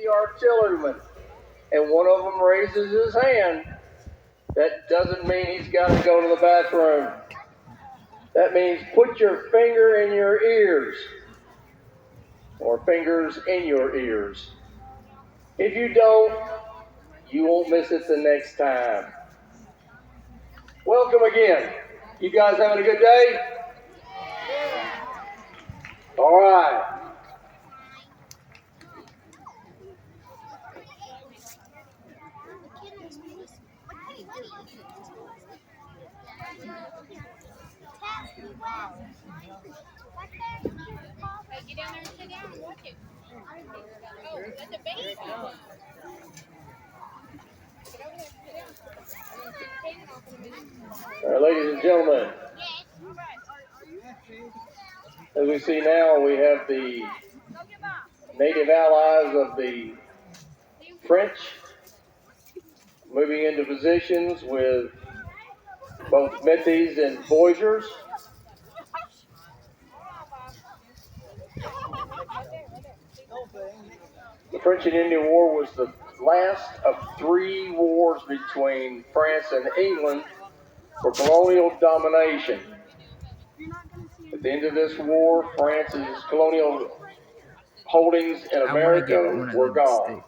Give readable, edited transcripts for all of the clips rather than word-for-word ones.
the artilleryman, and one of them raises his hand, that doesn't mean he's got to go to the bathroom. That means put your finger in your ears, or fingers in your ears. If you don't, you won't miss it the next time. Welcome again. You guys having a good day? All right. Get down there and sit down and watch it. Oh, that's a baseball. All right, ladies and gentlemen, as we see now, we have the native allies of the French moving into positions with both Métis and Voyageurs. The French and Indian War was the last of 3 wars between France and England for colonial domination. At the end of this war, France's colonial holdings in America were gone.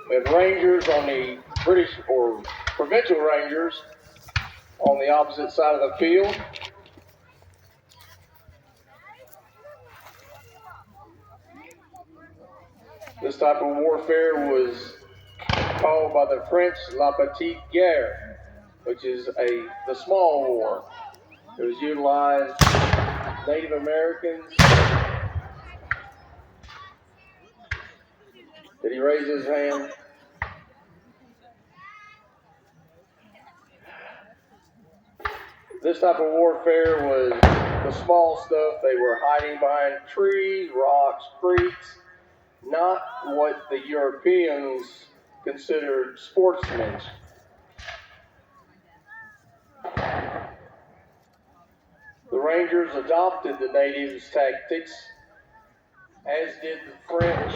We have Rangers on the British or provincial Rangers on the opposite side of the field. This type of warfare was called by the French La Petite Guerre, which is the small war. It was utilized Native Americans. Did he raise his hand? This type of warfare was the small stuff. They were hiding behind trees, rocks, creeks, not what the Europeans considered sportsmen. The Rangers adopted the natives' tactics, as did the French.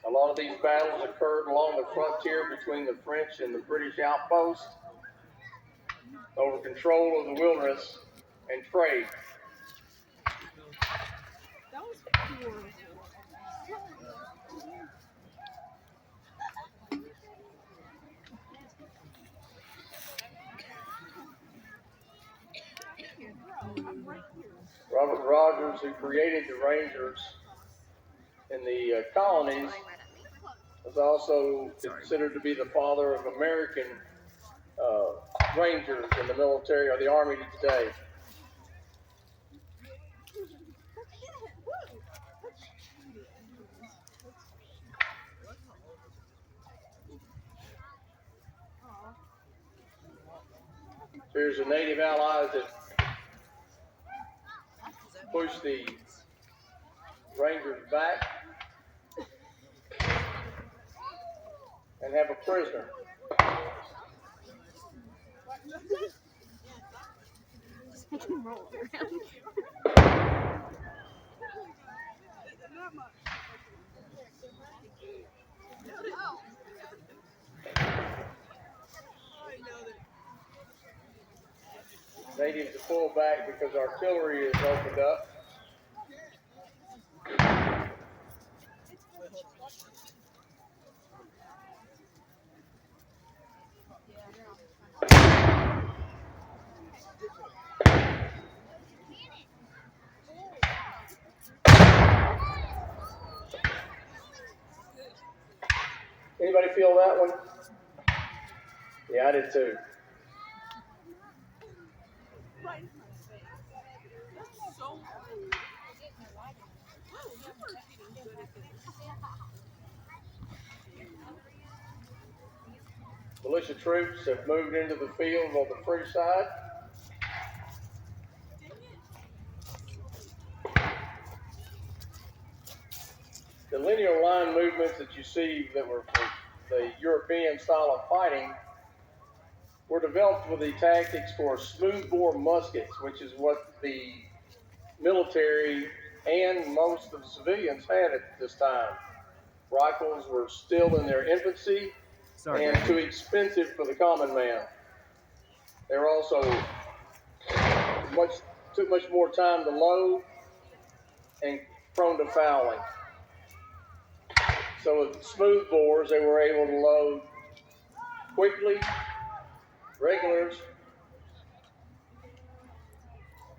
A lot of these battles occurred along the frontier between the French and the British outposts over control of the wilderness and trade. That was cool. Robert Rogers, who created the Rangers in the colonies, was also considered to be the father of American Rangers in the military or the Army today. Here's the native allies that push the Rangers back and have a prisoner. Just make him roll around. Natives to pull back because artillery is opened up. Anybody feel that one? Yeah, I did too. Militia troops have moved into the field on the French side. The linear line movements that you see that were for the European style of fighting were developed with the tactics for smoothbore muskets, which is what the military and most of the civilians had at this time. Rifles were still in their infancy and too expensive for the common man. They were also took much more time to load and prone to fouling. So with smooth bores, they were able to load quickly. Regulars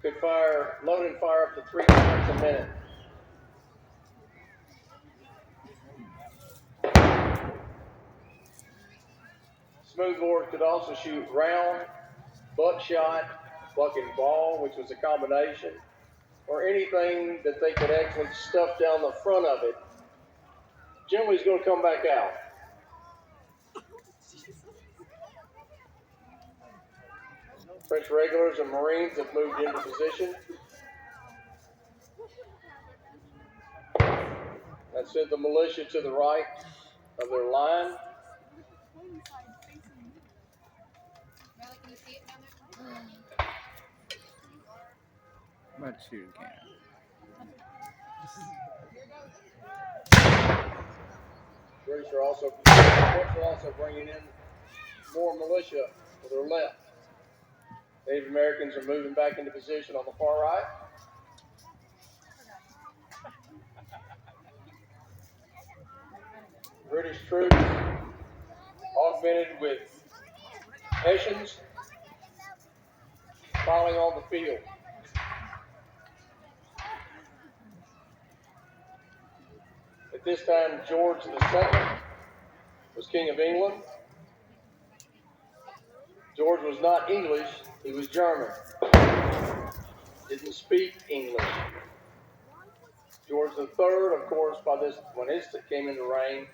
could load and fire up to 3 times a minute. Smooth bores could also shoot round, buckshot, buck and ball, which was a combination, or anything that they could actually stuff down the front of it. Generally, it's going to come back out. French regulars and Marines have moved into position. That sent the militia to the right of their line. Riley, can you see it down there? But you can. British are also bringing in more militia to their left. Native Americans are moving back into position on the far right. British troops augmented with Hessians filing on the field. At this time, George II was King of England. George was not English, he was German. Didn't speak English. George III, of course, when his came into reign,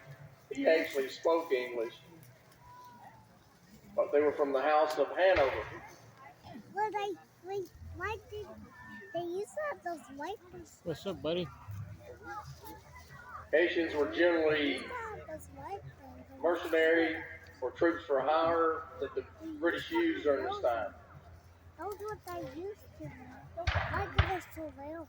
he actually spoke English. But they were from the House of Hanover. Why did they used to have those wipers? What's up, buddy? Haitians were generally mercenary or troops for hire that the British used during this time. That was what they used to. Why did they still available?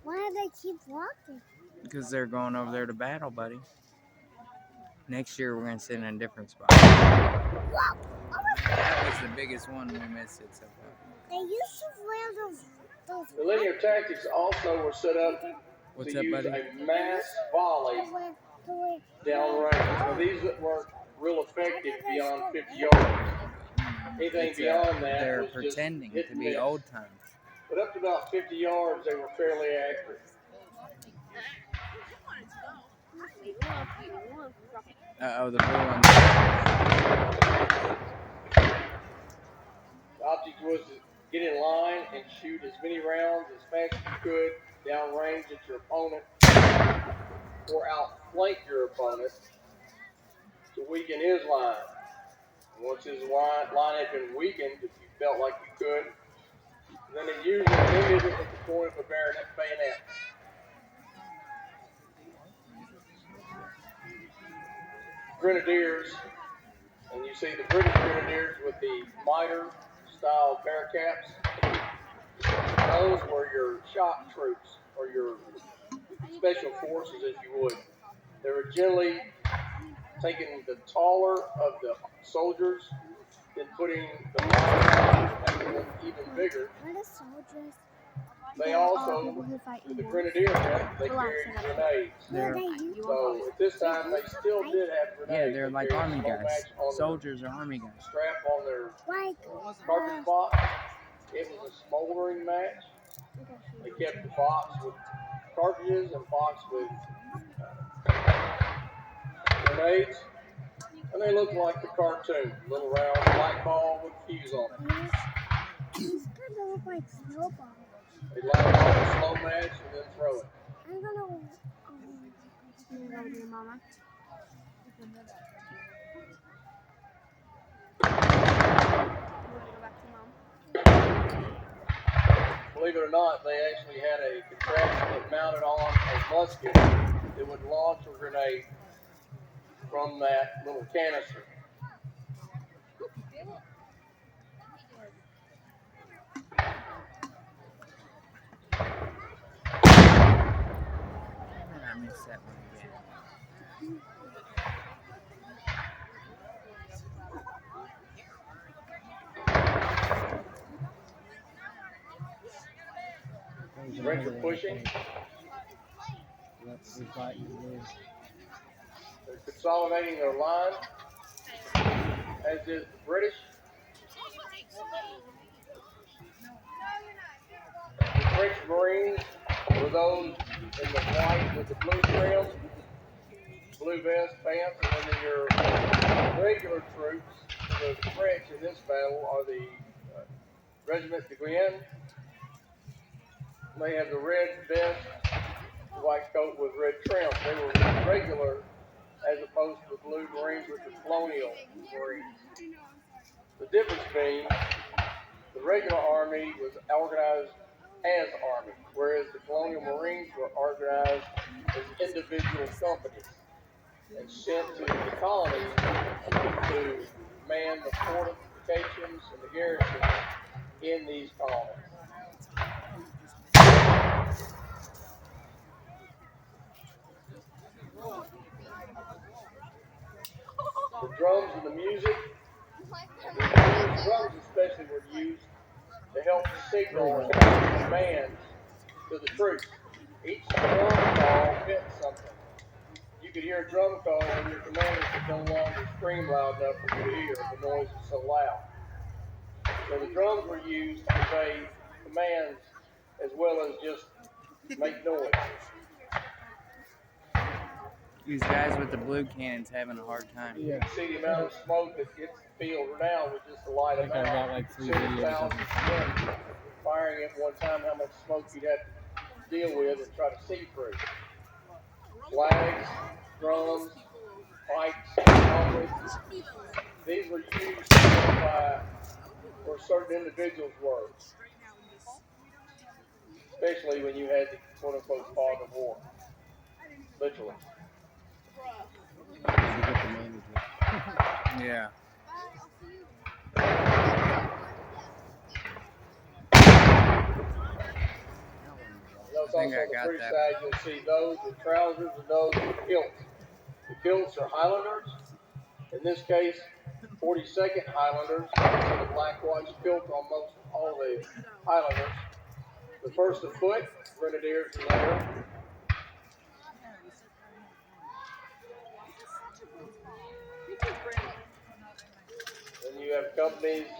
Why do they keep walking? Because they're going over there to battle, buddy. Next year we're gonna sit in a different spot. Whoa! That was the biggest one we missed it so far. They used to wear those. The linear tactics also were set up What's to up, use buddy? a mass volley downrange. So these weren't real effective beyond 50 yards. Anything beyond that They're was pretending just to be old times. But up to about 50 yards, they were fairly accurate. Uh-oh, the blue one. The object was to get in line and shoot as many rounds as fast as you could downrange at your opponent or outflank your opponent to weaken his line. And once his line had been weakened, if you felt like you could, then it usually ended at the point of a bayonet. Grenadiers, and you see the British Grenadiers with the miter-style bear caps. Those were your shock troops, or your special forces, as you would. They were generally taking the taller of the soldiers and putting the miter making them even bigger. What are soldiers? They also, with the Grenadier net, they carried grenades. So at this time, they still did have grenades. Yeah, they're like army guys. Soldiers are army guys. Strap on their cartridge box. It was a smoldering match. They kept the box with cartridges and box with grenades. And they looked like the cartoon. Little round light ball with fuse on it. These kind of look like snowballs. They light it off a slow match and then throw it. I'm gonna go with your mama. You want to go back to mama? believe it or not, they actually had a contraption that mounted on a musket that would launch a grenade from that little canister. I missed that one again. The French are pushing. They're consolidating their line, as is the British. The French Marines were those in the white with the blue trim, blue vest, pants, and then your regular troops, the French in this battle, are the Regiment de Guyenne. They have the red vest, the white coat with red trim. They were regular as opposed to the blue Marines with the colonial Marines. The difference being the regular army was organized as army, whereas the colonial Marines were organized as individual companies and sent to the colonies to man the fortifications and the garrisons in these colonies. The drums and the music, the drums especially were used to help signal commands to the troops. Each drum call meant something. You could hear a drum call when your commanders could no longer scream loud enough for you to hear. The noise was so loud. So the drums were used to convey commands as well as just make noise. These guys with the blue cannons having a hard time. You can see the amount of smoke that hits the field now with just a light amount. I got like 3 videos of it. Firing at one time, how much smoke you'd have to deal with and try to see through. Flags, drums, pipes, trumpets. These were used to identify where certain individuals were, especially when you had the quote-unquote fog of war, literally. Yeah. Notice also on the British side, you'll see those with trousers and those with kilts. The kilts are Highlanders. In this case, 42nd Highlanders. The black watch kilt on most all the Highlanders. The first of foot, Grenadiers and later. Then you have companies